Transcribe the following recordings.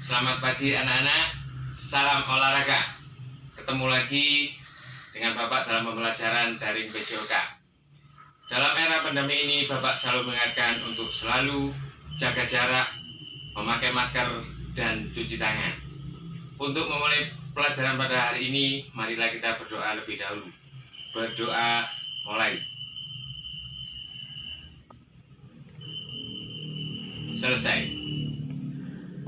Selamat pagi anak-anak, salam olahraga. Ketemu lagi dengan Bapak dalam pembelajaran daring PJOK. Dalam era pandemi ini, Bapak selalu mengingatkan untuk selalu jaga jarak, memakai masker, dan cuci tangan. Untuk memulai pelajaran pada hari ini, marilah kita berdoa lebih dahulu. Berdoa mulai. Selesai.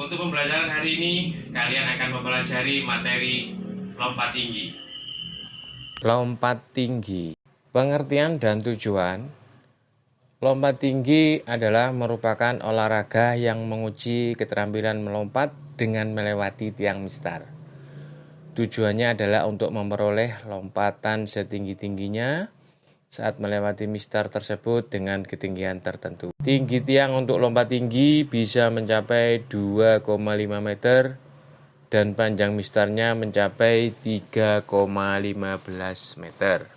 Untuk pembelajaran hari ini, kalian akan mempelajari materi lompat tinggi. Lompat tinggi. Pengertian dan tujuan. Lompat tinggi adalah merupakan olahraga yang menguji keterampilan melompat dengan melewati tiang mistar. Tujuannya adalah untuk memperoleh lompatan setinggi-tingginya saat melewati mistar tersebut dengan ketinggian tertentu. Tinggi tiang untuk lompat tinggi bisa mencapai 2,5 meter dan panjang mistarnya mencapai 3,15 meter.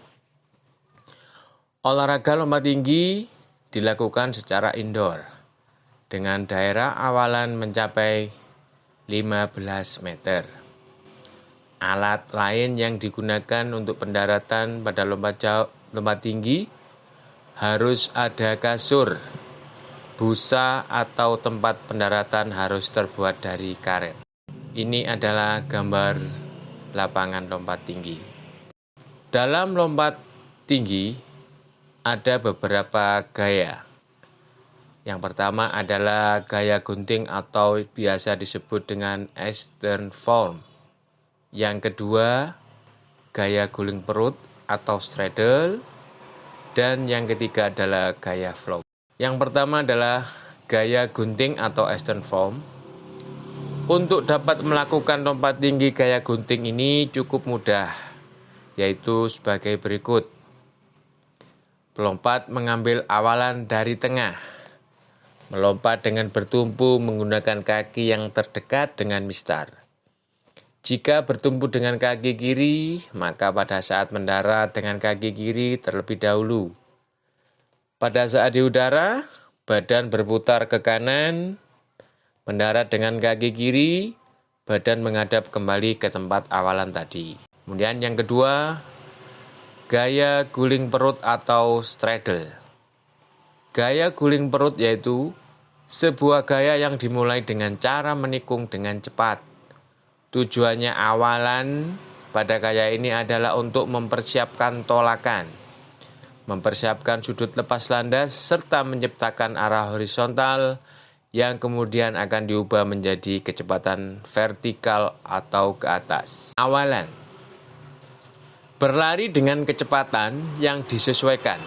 Olahraga lompat tinggi dilakukan secara indoor dengan daerah awalan mencapai 15 meter. Alat lain yang digunakan untuk pendaratan pada lompat tinggi harus ada kasur, busa atau tempat pendaratan harus terbuat dari karet. Ini adalah gambar lapangan lompat tinggi. Dalam lompat tinggi ada beberapa gaya. Yang pertama adalah gaya gunting atau biasa disebut dengan Eastern Form. Yang kedua, gaya guling perut atau straddle. Dan yang ketiga adalah gaya flop. Yang pertama adalah gaya gunting atau Eastern Form. Untuk dapat melakukan lompat tinggi gaya gunting ini cukup mudah, yaitu sebagai berikut. Pelompat mengambil awalan dari tengah. Melompat dengan bertumpu menggunakan kaki yang terdekat dengan mistar. Jika bertumpu dengan kaki kiri, maka pada saat mendarat dengan kaki kiri terlebih dahulu. Pada saat di udara, badan berputar ke kanan, mendarat dengan kaki kiri, badan menghadap kembali ke tempat awalan tadi. Kemudian yang kedua, gaya guling perut atau straddle. Gaya guling perut yaitu sebuah gaya yang dimulai dengan cara menikung dengan cepat. Tujuannya awalan pada gaya ini adalah untuk mempersiapkan tolakan, mempersiapkan sudut lepas landas, serta menciptakan arah horizontal yang kemudian akan diubah menjadi kecepatan vertikal atau ke atas. Awalan. Berlari dengan kecepatan yang disesuaikan.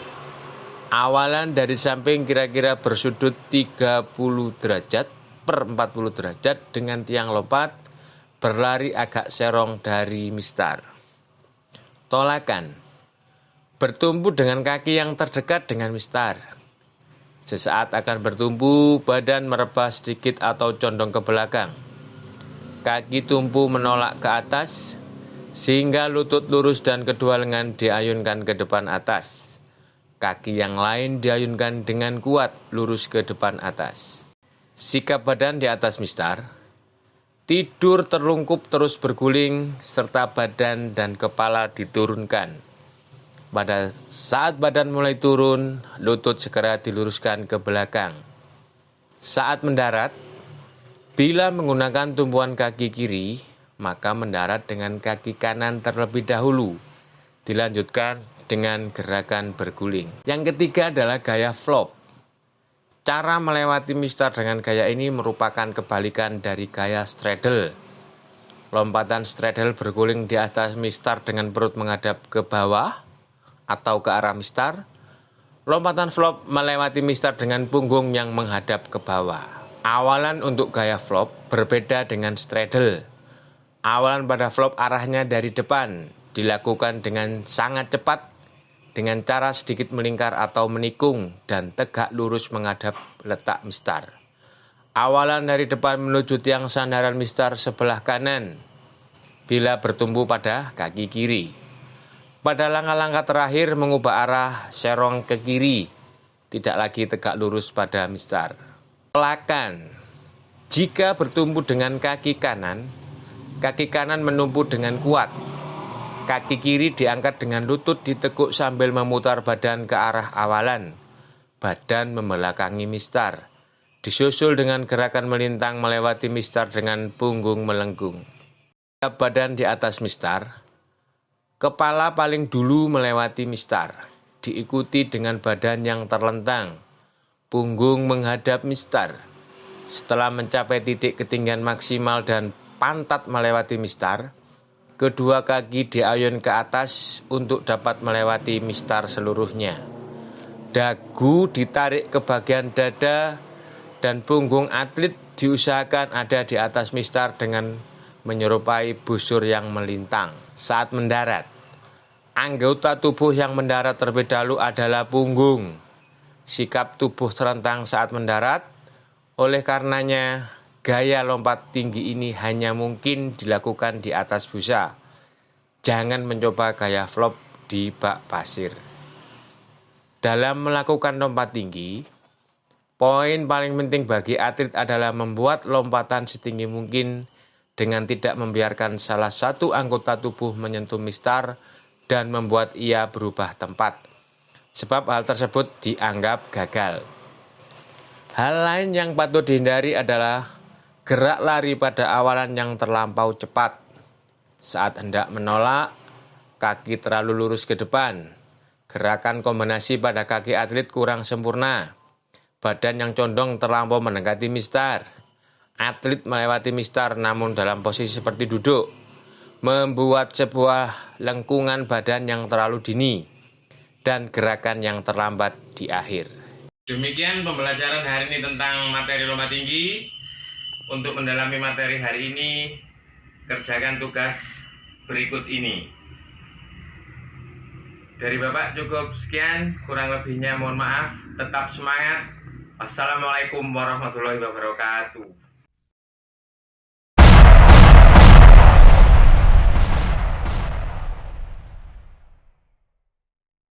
Awalan dari samping kira-kira bersudut 30 derajat per 40 derajat dengan tiang lompat, berlari agak serong dari mistar. Tolakan. Bertumpu dengan kaki yang terdekat dengan mistar. Sesaat akan bertumpu, badan merebah sedikit atau condong ke belakang. Kaki tumpu menolak ke atas, sehingga lutut lurus dan kedua lengan diayunkan ke depan atas. Kaki yang lain diayunkan dengan kuat lurus ke depan atas. Sikap badan di atas mistar. Tidur terlungkup terus berguling, serta badan dan kepala diturunkan. Pada saat badan mulai turun, lutut segera diluruskan ke belakang. Saat mendarat, bila menggunakan tumpuan kaki kiri, maka mendarat dengan kaki kanan terlebih dahulu. Dilanjutkan dengan gerakan berguling. Yang ketiga adalah gaya flop. Cara melewati mistar dengan gaya ini merupakan kebalikan dari gaya straddle. Lompatan straddle berguling di atas mistar dengan perut menghadap ke bawah atau ke arah mistar. Lompatan flop melewati mistar dengan punggung yang menghadap ke bawah. Awalan untuk gaya flop berbeda dengan straddle. Awalan pada flop arahnya dari depan, dilakukan dengan sangat cepat, dengan cara sedikit melingkar atau menikung dan tegak lurus menghadap letak mistar. Awalan dari depan menuju tiang sandaran mistar sebelah kanan, bila bertumpu pada kaki kiri. Pada langkah-langkah terakhir mengubah arah serong ke kiri, tidak lagi tegak lurus pada mistar. Tolakan. Jika bertumpu dengan kaki kanan menumpu dengan kuat. Kaki kiri diangkat dengan lutut ditekuk sambil memutar badan ke arah awalan. Badan membelakangi mistar. Disusul dengan gerakan melintang melewati mistar dengan punggung melengkung. Badan di atas mistar. Kepala paling dulu melewati mistar. Diikuti dengan badan yang terlentang. Punggung menghadap mistar. Setelah mencapai titik ketinggian maksimal dan pantat melewati mistar, kedua kaki diayun ke atas untuk dapat melewati mistar seluruhnya. Dagu ditarik ke bagian dada dan punggung atlet diusahakan ada di atas mistar dengan menyerupai busur yang melintang. Saat mendarat, anggota tubuh yang mendarat terlebih dahulu adalah punggung. Sikap tubuh terentang saat mendarat. Oleh karenanya, gaya lompat tinggi ini hanya mungkin dilakukan di atas busa. Jangan mencoba gaya flop di bak pasir. Dalam melakukan lompat tinggi, poin paling penting bagi atlet adalah membuat lompatan setinggi mungkin dengan tidak membiarkan salah satu anggota tubuh menyentuh mistar dan membuat ia berubah tempat. Sebab hal tersebut dianggap gagal. Hal lain yang patut dihindari adalah gerak lari pada awalan yang terlampau cepat. Saat hendak menolak, kaki terlalu lurus ke depan. Gerakan kombinasi pada kaki atlet kurang sempurna. Badan yang condong terlampau mendekati mistar. Atlet melewati mistar namun dalam posisi seperti duduk. Membuat sebuah lengkungan badan yang terlalu dini. Dan gerakan yang terlambat di akhir. Demikian pembelajaran hari ini tentang materi lompat tinggi. Untuk mendalami materi hari ini, kerjakan tugas berikut ini. Dari Bapak cukup sekian, kurang lebihnya mohon maaf. Tetap semangat. Wassalamualaikum warahmatullahi wabarakatuh.